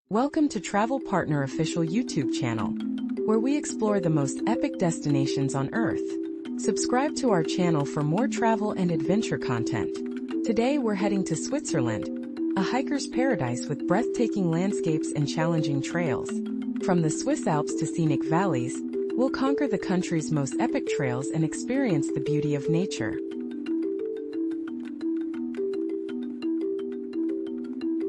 Welcome to Travel Partner Official YouTube channel, where we explore the most epic destinations on Earth. Subscribe to our channel for more travel and adventure content. Today we're heading to Switzerland, a hiker's paradise with breathtaking landscapes and challenging trails. From the Swiss Alps to scenic valleys, we'll conquer the country's most epic trails and experience the beauty of nature.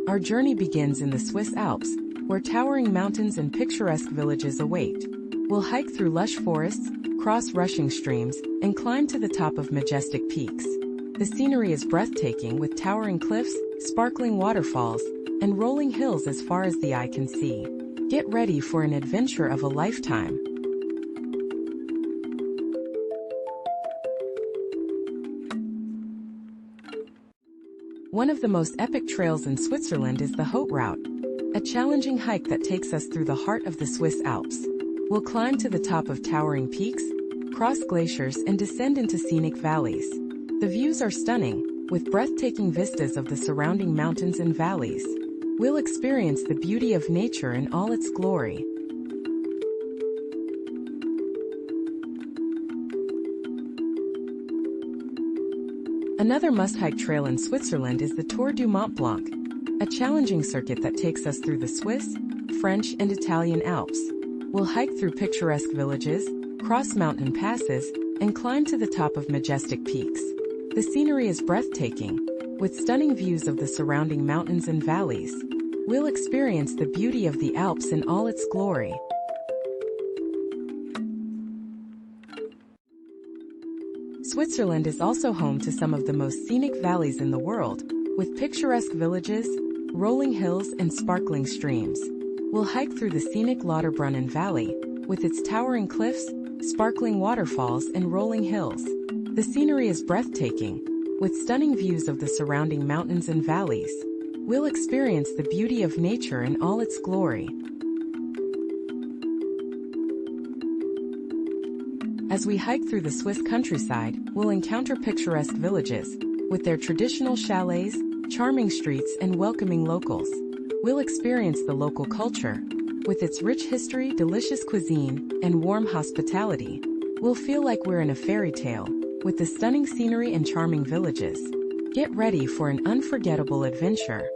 Our journey begins in the Swiss Alps, where towering mountains and picturesque villages await. We'll hike through lush forests, cross rushing streams, and climb to the top of majestic peaks. The scenery is breathtaking with towering cliffs, sparkling waterfalls, and rolling hills as far as the eye can see. Get ready for an adventure of a lifetime. One of the most epic trails in Switzerland is the Haute Route, a challenging hike that takes us through the heart of the Swiss Alps. We'll climb to the top of towering peaks, cross glaciers, and descend into scenic valleys. The views are stunning, with breathtaking vistas of the surrounding mountains and valleys. We'll experience the beauty of nature in all its glory. Another must-hike trail in Switzerland is the Tour du Mont Blanc, a challenging circuit that takes us through the Swiss, French, and Italian Alps. We'll hike through picturesque villages, cross mountain passes, and climb to the top of majestic peaks. The scenery is breathtaking, with stunning views of the surrounding mountains and valleys. We'll experience the beauty of the Alps in all its glory. Switzerland is also home to some of the most scenic valleys in the world, with picturesque villages, rolling hills, and sparkling streams. We'll hike through the scenic Lauterbrunnen Valley, with its towering cliffs, sparkling waterfalls, and rolling hills. The scenery is breathtaking, with stunning views of the surrounding mountains and valleys. We'll experience the beauty of nature in all its glory. As we hike through the Swiss countryside, we'll encounter picturesque villages, with their traditional chalets, charming streets, and welcoming locals. We'll experience the local culture, with its rich history, delicious cuisine, and warm hospitality. We'll feel like we're in a fairy tale, with the stunning scenery and charming villages. Get ready for an unforgettable adventure.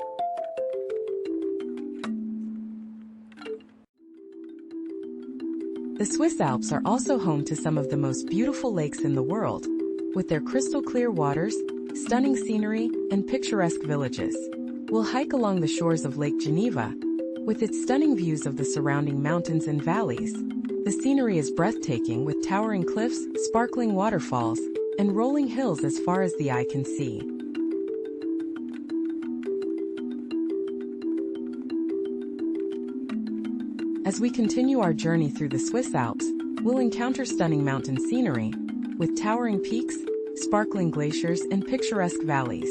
The Swiss Alps are also home to some of the most beautiful lakes in the world, with their crystal clear waters, stunning scenery, and picturesque villages. We'll hike along the shores of Lake Geneva, with its stunning views of the surrounding mountains and valleys. The scenery is breathtaking with towering cliffs, sparkling waterfalls, and rolling hills as far as the eye can see. As we continue our journey through the Swiss Alps, we'll encounter stunning mountain scenery, with towering peaks, sparkling glaciers, and picturesque valleys.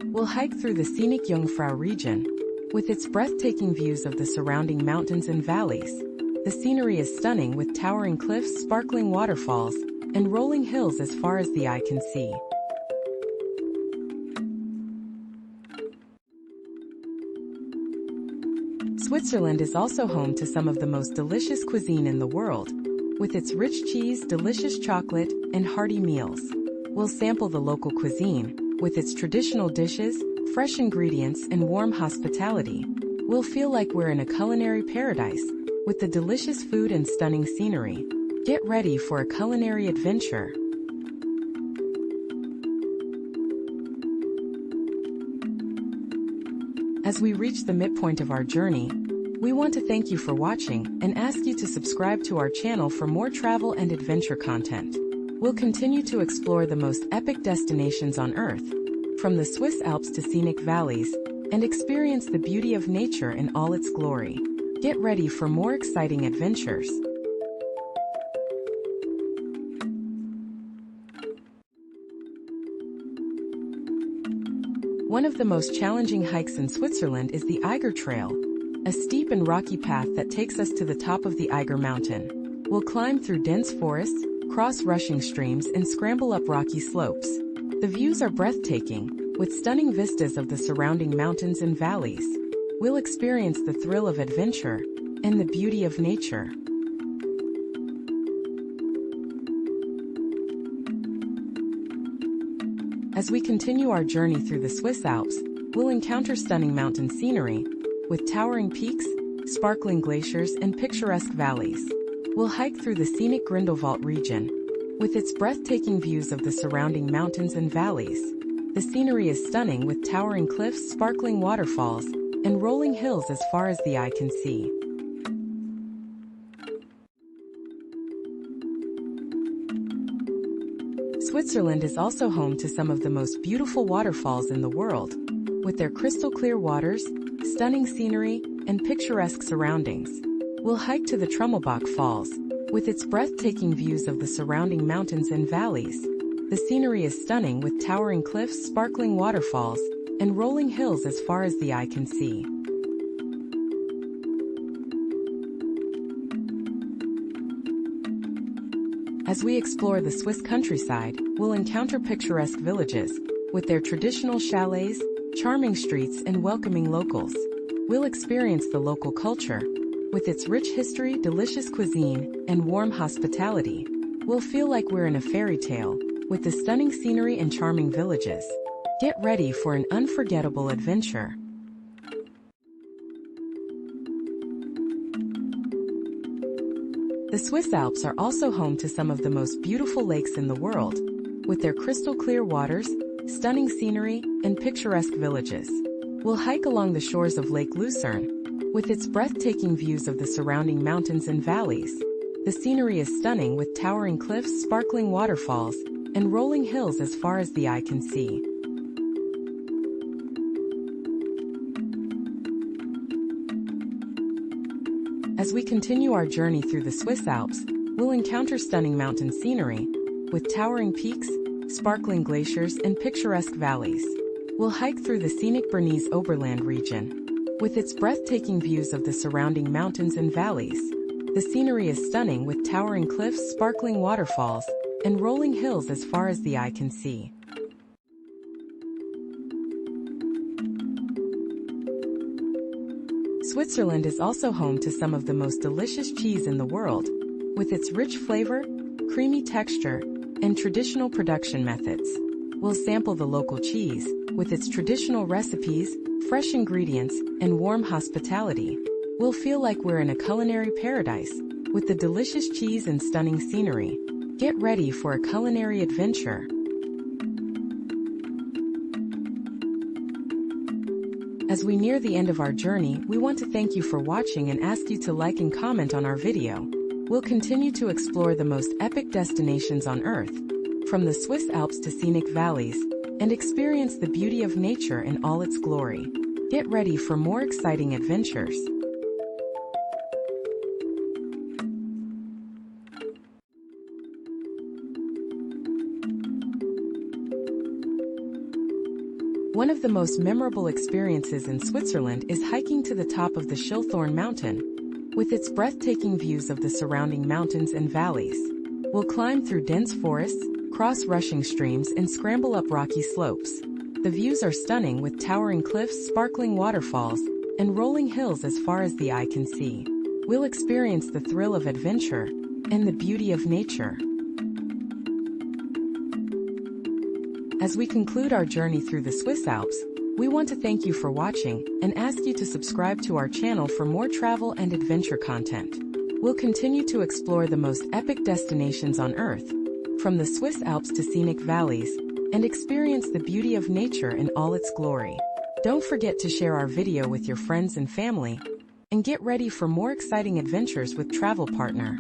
We'll hike through the scenic Jungfrau region, with its breathtaking views of the surrounding mountains and valleys. The scenery is stunning with towering cliffs, sparkling waterfalls, and rolling hills as far as the eye can see. Switzerland is also home to some of the most delicious cuisine in the world, with its rich cheese, delicious chocolate, and hearty meals. We'll sample the local cuisine, with its traditional dishes, fresh ingredients, and warm hospitality. We'll feel like we're in a culinary paradise, with the delicious food and stunning scenery. Get ready for a culinary adventure. As we reach the midpoint of our journey, we want to thank you for watching and ask you to subscribe to our channel for more travel and adventure content. We'll continue to explore the most epic destinations on Earth, from the Swiss Alps to scenic valleys, and experience the beauty of nature in all its glory. Get ready for more exciting adventures. One of the most challenging hikes in Switzerland is the Eiger Trail, a steep and rocky path that takes us to the top of the Eiger Mountain. We'll climb through dense forests, cross rushing streams, and scramble up rocky slopes. The views are breathtaking, with stunning vistas of the surrounding mountains and valleys. we'll experience the thrill of adventure and the beauty of nature. As we continue our journey through the Swiss Alps, we'll encounter stunning mountain scenery, with towering peaks, sparkling glaciers, and picturesque valleys. We'll hike through the scenic Grindelwald region, with its breathtaking views of the surrounding mountains and valleys. The scenery is stunning with towering cliffs, sparkling waterfalls, and rolling hills as far as the eye can see. Switzerland is also home to some of the most beautiful waterfalls in the world, with their crystal-clear waters, stunning scenery, and picturesque surroundings. We'll hike to the Trummelbach Falls, with its breathtaking views of the surrounding mountains and valleys. The scenery is stunning with towering cliffs, sparkling waterfalls, and rolling hills as far as the eye can see. As we explore the Swiss countryside, we'll encounter picturesque villages, with their traditional chalets, charming streets, and welcoming locals. We'll experience the local culture, with its rich history, delicious cuisine, and warm hospitality. We'll feel like we're in a fairy tale, with the stunning scenery and charming villages. Get ready for an unforgettable adventure. The Swiss Alps are also home to some of the most beautiful lakes in the world, with their crystal-clear waters, stunning scenery, and picturesque villages. We'll hike along the shores of Lake Lucerne, with its breathtaking views of the surrounding mountains and valleys. The scenery is stunning with towering cliffs, sparkling waterfalls, and rolling hills as far as the eye can see. As we continue our journey through the Swiss Alps, we'll encounter stunning mountain scenery, with towering peaks, sparkling glaciers, and picturesque valleys. We'll hike through the scenic Bernese Oberland region, with its breathtaking views of the surrounding mountains and valleys. The scenery is stunning with towering cliffs, sparkling waterfalls, and rolling hills as far as the eye can see. Switzerland is also home to some of the most delicious cheese in the world, with its rich flavor, creamy texture, and traditional production methods. We'll sample the local cheese, with its traditional recipes, fresh ingredients, and warm hospitality. We'll feel like we're in a culinary paradise, with the delicious cheese and stunning scenery. Get ready for a culinary adventure. As we near the end of our journey, we want to thank you for watching and ask you to like and comment on our video. We'll continue to explore the most epic destinations on Earth, from the Swiss Alps to scenic valleys, and experience the beauty of nature in all its glory. Get ready for more exciting adventures. One of the most memorable experiences in Switzerland is hiking to the top of the Schilthorn mountain, with its breathtaking views of the surrounding mountains and valleys. We'll climb through dense forests, cross rushing streams, and scramble up rocky slopes. The views are stunning with towering cliffs, sparkling waterfalls, and rolling hills as far as the eye can see. We'll experience the thrill of adventure and the beauty of nature. As we conclude our journey through the Swiss Alps, we want to thank you for watching and ask you to subscribe to our channel for more travel and adventure content. We'll continue to explore the most epic destinations on Earth, from the Swiss Alps to scenic valleys, and experience the beauty of nature in all its glory. Don't forget to share our video with your friends and family, and get ready for more exciting adventures with Travel Partner.